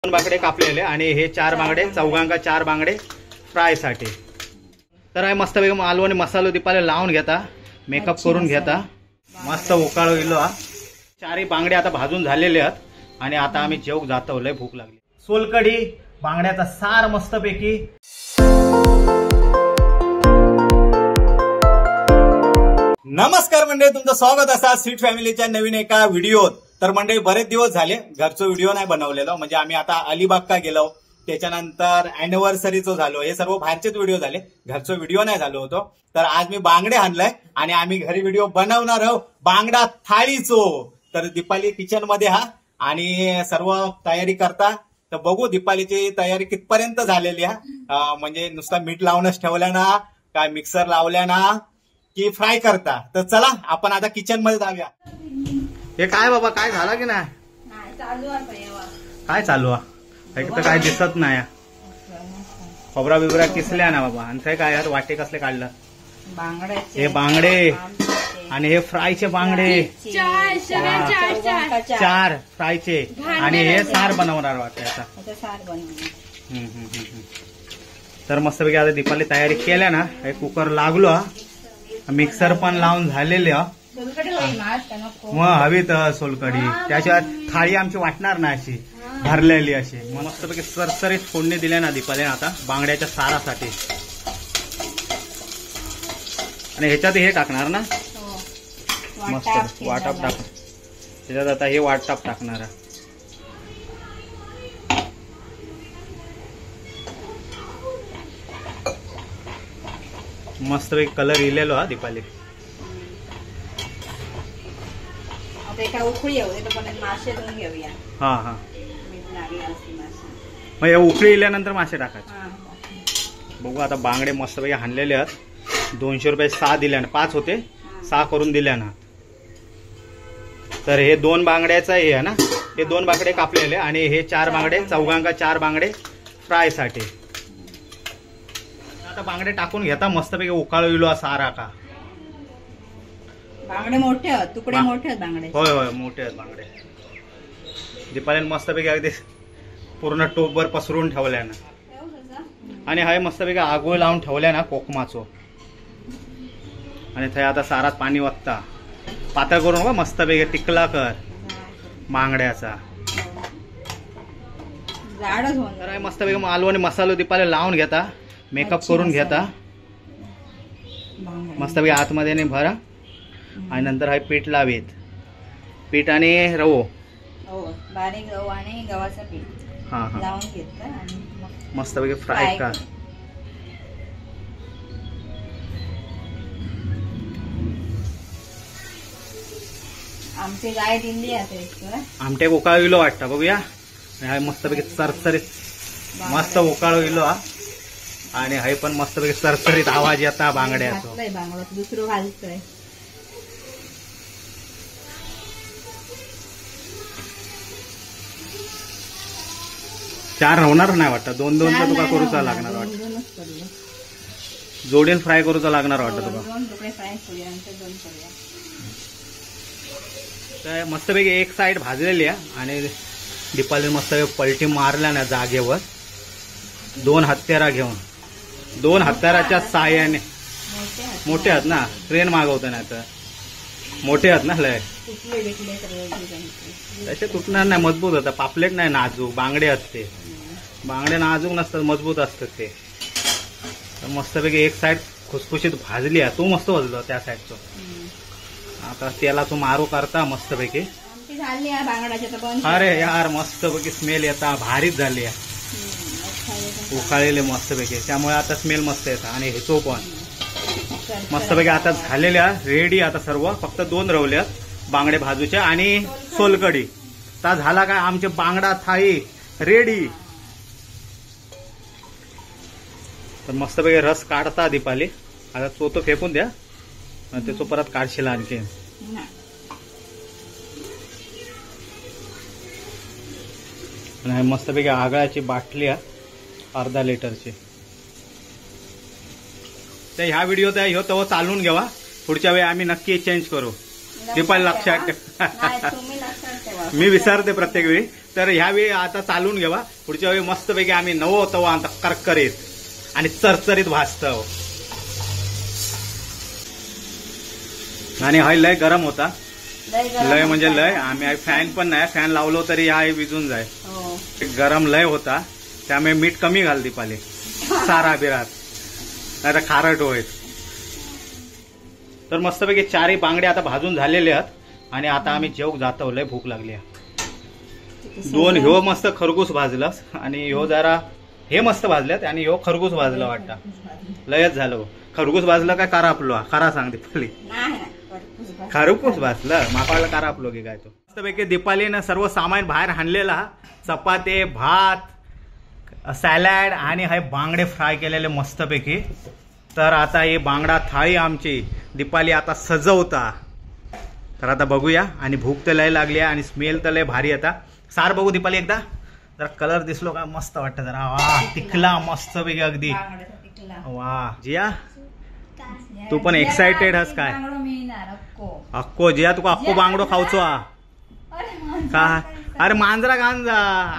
दोन बांगडे कापलेले आणि हे 4 बांगडे चौघांका 4 बांगडे फ्राय साठी। तर हे मस्त पैकी मालवणी मसालो दीपाले लावून घेता, मेकअप करून घेता, मस्त उकाळो इलो हा। 4ही बांगडे आता भाजून झालेले आहेत आणि आता आम्ही जेवू जातो, लय भूक लागली। सोलकढी, बांगड्याचा सार मस्त पैकी। नमस्कार मंडळी, तुमचं स्वागत असा स्वीट फॅमिलीच्या नवीन एका व्हिडिओत। तर मंडळी बरेच दिवस झाले घरचो व्हिडिओ नाही बनवलेलो, म्हणजे आम्ही आता अलिबाग का गेलो, त्याच्यानंतर अॅनिव्हर्सरीचो झालो, हे सर्व बाहेरचेच व्हिडिओ झाले, घरचो व्हिडिओ नाही झालो होतो। तर आज मी बांगडे आणलाय आणि आम्ही घरी व्हिडिओ बनवणार आहोत बांगडा थाळीचो। तर दीपाली किचन मध्ये हा आणि सर्व तयारी करता। तर बघू दीपालीची तयारी कितपर्यंत झालेली आहे, म्हणजे नुसता मीठ लावूनच ठेवल्या ना, काय मिक्सर लावल्या ना की फ्राय करता। तर चला आपण आता किचन मध्ये जाऊया। हे काय बाबा, काय झाला की नाही? काय चालू आहे? तर काय दिसत नाही। खोबरा बिबरा किसल्या ना बाबा, आणि काय वाटे कसले काढलं? हे बांगडे आणि हे फ्रायचे बांगडे 4 फ्रायचे, आणि हे सार बनवणार वाटतं आता। तर मस्तपैकी आता दीपाली तयारी केल्या ना, हे कुकर लागलो, मिक्सर पण लावून झालेले, मग हवी तर सोलकढी, त्याशिवाय थाळी आमची वाटणार ना अशी भरलेली अशी। मस्तपैकी सरसरीत फोडणी दिल्या ना दीपाली आता बांगड्याच्या सारासाठी। आणि ह्याच्यात हे टाकणार ना, मस्त वाटप टाक, त्याच्यात आता हे वाटप टाकणार। मस्त एक कलर इलेलो हा दीपाली। हा हा, मग हे उकळी इल्यानंतर मासे टाकायचे। बघू आता बांगडे मस्त पैकी हाणलेले आहेत। 200 रुपये 6 दिल्या ना, 5 होते 6 करून दिल्या ना। तर हे 2 बांगड्याचा हे आहे ना, हे 2 बांगडे कापलेले आणि हे 4 बांगडे चौघांका 4 बांगडे फ्राय साठी। आता बांगडे टाकून घेता, मस्तपैकी उकाळविलो सारा का। बांगडे मोठे आहेत, तुकडे मोठे आहेत बांगडे। होय होय, मोठे आहेत बांगडे। दीपालीने मस्तपैकी अगदी पूर्ण टोपभर पसरून ठेवल्या ना, आणि हाय मस्तपैकी आगोळ लावून ठेवल्या ना कोकमाचो। आणि थंय आता सारात पाणी वत्ता, पातळ करून बघ मस्तपैकी टिकला कर बांगड्याचा। तर मस्तपैकी मालवणी मसालो दीपाली लावून घेता, मेकअप करून घेता, मस्तपैकी आतमध्ये नाही भरा, आणि नंतर हा पीठ लावेत, पीठ आणि रवो, बारीक रवो आणि गव्हाचं पीठ लावून घेतलं आणि मस्तपैकी फ्राय कर। आमचे गाय दिली आहे, आमटे उकाळविलो वाटतं, बघूया। मस्तपैकी सरसरीत मस्त उकाळविलो हा, आणि हाय पण मस्तपैकी सरसरीत आवाज येता बांगड्याचा। बांगड्यात दुसरं घालतोय। चार होणार नाही वाटतं, 2-2 तर तुका करूचा लागणार वाटतं, जोडीन फ्राय करूचा लागणार वाटतं तुका। तर मस्तपैकी एक साइड भाजलेली आहे आणि दीपाली मस्तपैकी पलटी मारल्या ना जागेवर 2 हत्यारा घेऊन, 2 हत्याराच्या साह्याने। मोठे आहेत ना, ट्रेन मागवतो ना, तर मोठे आहेत ना लय, तसे तुटणार नाही, मजबूत होतं। पापलेट नाही नाजूक, बांगडे असते, बांगडे नाजूक नसतात, मजबूत असतात ते। तर मस्तपैकी एक साइड खुसखुशीत भाजली आहे, तो मस्त भाजलो त्या साइडचं। आता त्याला तो मारू करता मस्तपैकी। अरे यार मस्तपैकी स्मेल येता, भारीच झाली आहे, उकाळलेले मस्तपैकी, त्यामुळे आता स्मेल मस्त येतं। आणि ह्याचो पण मस्तपैकी आता झालेल्या रेडी, आता सर्व फक्त 2 रवल्यात बांगडे भाजूचे आणि सोलकढी। तर झाला काय आमचे बांगडा थाळी रेडी। तर मस्तपैकी रस काढता दीपाली, आता तो फेकून द्या, त्याचं परत काढशील आणखी। आणि मस्तपैकी आगळाची बाटली आहे 1/2 लिटरची। तर ह्या व्हिडिओ त्या ह्यो तो चालून घ्यावा, पुढच्या वेळी आम्ही नक्की चेंज करू, दीपाली लक्षात ठेव। मी विसरते प्रत्येक वेळी. तर ह्यावेळी आता चालून घेवा. पुढच्या वेळी मस्तपैकी आम्ही नवो तवा आता करकरीत आणि चरचरीत भाजतो. आणि हा लय गरम होता, लय म्हणजे लय. आम्ही फॅन पण नाही, फॅन लावलो तरी हा विजून जाय. गरम लय होता, त्यामुळे मीठ कमी घाल दीपाली, सारा बिरात नाही तर खारट होईल. तर मस्तपैकी 4 बांगडे आता भाजून झालेले आहेत आणि आता आम्ही जेवू जातो. लय भूक लागली. 2 ह्यो मस्त खरगूस भाजलं आणि ह्यो जरा हे मस्त भाजल्यात आणि ह्यो खरगूस भाजलं वाटतं. लयच झालं. खरगूस भाजलं काय कारापलो? खरा सांग दीपाली. खरगूस भाजलं मापाला कारापलो की काय? तो मस्तपैकी दीपालीनं सर्व सामान बाहेर आणलेला. चपाती, भात, सॅलड आणि हे बांगडे फ्राय केलेले मस्तपैकी. तर आता हे बांगडा थाळी आमची दीपाली आता सजवता. तर आता बघूया. आणि भूक तर लय लागली आणि स्मेल तर लय भारी आता. सार बघू दीपाली एकदा. जरा कलर दिसलो का मस्त वाटतं जरा. वा तिखला मस्तपैकी अगदी. वा जिया तू पण एक्साइटेड हस काय? अक्को जिया तुका अक्को बांगडो खाऊचो का? अरे मांजरा गांजा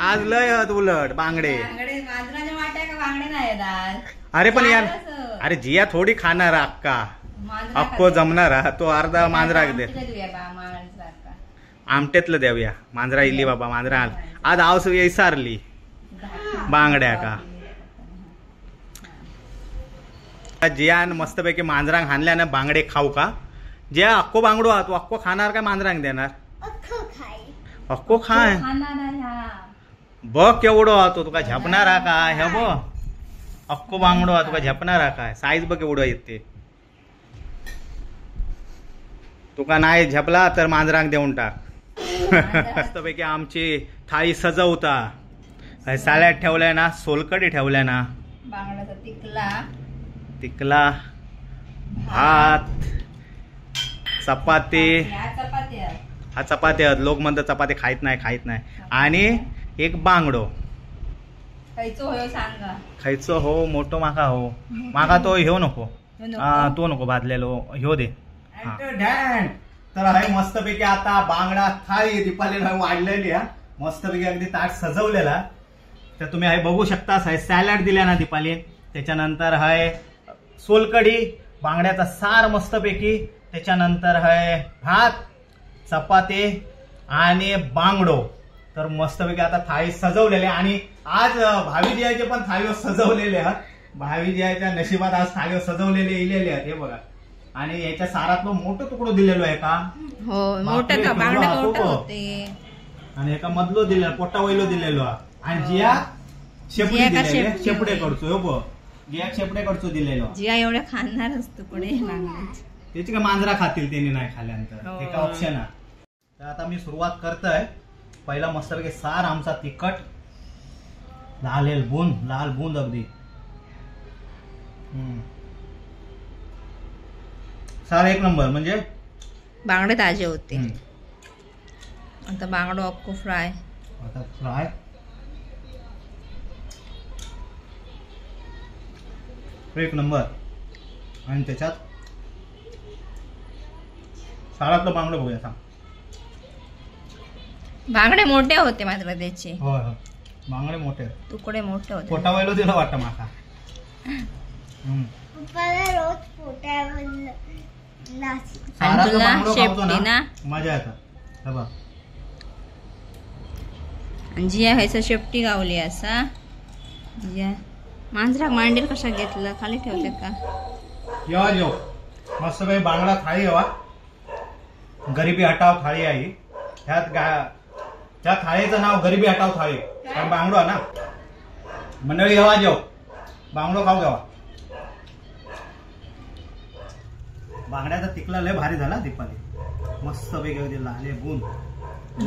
आज लय उलट बांगडे. अरे पण यार, अरे जिया थोडी खाणार अक्का. अक्को जमणार तो अर्धा मांजरा दे. आमटेतलं देऊया. मांजरा इली बाबा, मांजरा आज आवस विसारली बांगड्या का. जियान मस्तपैकी मांजरांग हाणल्यानं बांगडे खाऊ का? जिया अक्को बांगडो हा तू अक्को खाणार का मांजरांग देणार? अक्को खाय बघ केवढो हा तो. तुका झपणार हा काय? हे बघ अक्को बांगडो हा तुका झपणार हा काय? साईज बघ केवढं येते. तुका नाही झपला तर मांजरांग देऊन टाक. मस्तपैकी आमची थाळी सजवता. सॅलड ठेवलाय ना, सोलकडी ठेवलाय ना, बांगड्याचा तिकला, भात, चपाती. हा चपाती आहेत. लोक म्हणतात चपाती खायत नाही. आणि एक बांगडो खायचो हो. मोठो माका हो. माका तो ह्यो नको. तो नको भाजलेलो ह्यो दे. तर आहे मस्तपैकी आता बांगडा थाळी दीपालीनं वाढलेली आहे. मस्तपैकी अगदी ताट सजवलेला. तर तुम्ही हे बघू शकता. सॅलड दिल्या ना दीपाली. त्याच्यानंतर आहे सोलकडी, बांगड्याचा सार मस्तपैकी. त्याच्यानंतर आहे भात, चपाती आणि बांगडो. तर मस्तपैकी आता थाळी सजवलेले. आणि आज भावीजीचे पण थाळीवर सजवलेले आहेत. भावीजीच्या नशिबात आज थाळीवर सजवलेले इलेले आहेत. हे बघा. आणि याच्या सारातलं मोठं तुकडो दिलेलो आहे का? हो मोठं का बांगडे मोठे होते. आणि एका मधलो दिलेला पोटा वैलो दिलेलो. आणि जिया शेपडी दिलेले शेपडे करतो. हो बघ जिया शेपडे करतो दिलेलो. जिया एवढ्या खाणारच तुकडे त्याची काय मांजरा खातील त्यांनी नाही खाल्यानंतर. एका ऑप्शन आहे. तर आता मी सुरुवात करतोय. पहिला मस्तपैकी सार आमचा तिखट लाल बूंद अगदी. सार एक नंबर. म्हणजे बांगडे ताजे होते. आता बांगडो अक्को फ्राय. आता फ्राय एक नंबर. आणि त्याच्यात सारातलं बांगडं बघूया. सांग बांगडे मोठे होते मात्र त्याचे. होय होय बांगडे मोठे, तुकडे मोठे होते. पोटा वैलो दिलं वाटतं माका. मजा येतात. जिया ह्याचा शेपटी गावली असा. जिया मांजरा मांडील कशा घेतलं खाली ठेवले का? येवा जेव मस्त काही बांगडा थाळी येवा. गरिबी हटाव थाळी आहे. त्या थाळीचं नाव गरिबी हटाव थाळी. कारण बांगडो आहे ना. मंडळी येवा जेव बांगडो खाऊ घ्यावा. बांगड्याचा तिकला लय भारी झाला दीपाली. मस्त पैकी लाले बून.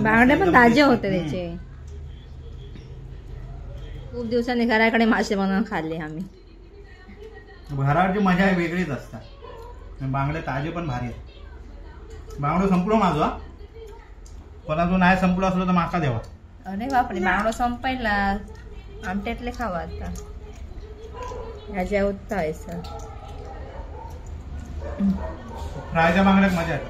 बांगडे पण ताजे होते त्याचे. खूप दिवसांनी घराकडे मासे बनवून खाल्ले आम्ही. घराची मजा वेगळीच असतात. बांगडे ताजे पण भारी आहेत. बांगडो संपलो माझा. कोणा जो नाही संपलो असलो तर माका देवा. अरे बापरे बांगडो संपायला. आमट्यातले खावा आता. ह्याच्या उत्तायचं फ्रायच्या बांगड्यात मजा येते.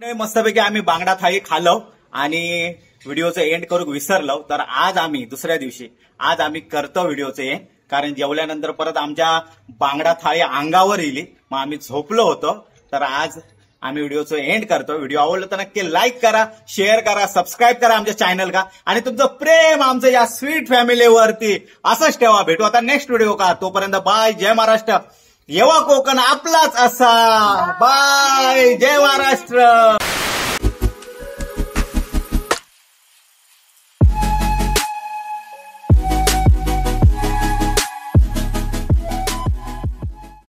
मस्तपैकी आम्ही बांगडा थाळी खाल्लो आणि व्हिडिओचं एंड करू विसरलो. तर आज आम्ही दुसऱ्या दिवशी आज आम्ही करतो व्हिडिओचं एंड, कारण जेवल्यानंतर परत आमच्या बांगडा थाळी अंगावर येईल, मग आम्ही झोपलो होतो. तर आज आम्ही व्हिडिओचं एंड करतो. व्हिडिओ आवडला तर नक्की लाईक करा, शेअर करा, सबस्क्राईब करा आमच्या चॅनल का, आणि तुमचं प्रेम आमचं या स्वीट फॅमिलीवरती असंच ठेवा. भेटू आता नेक्स्ट व्हिडिओ का. तोपर्यंत बाय, जय महाराष्ट्र. येवा कोकण आपलाच असा. बाय, जय महाराष्ट्र.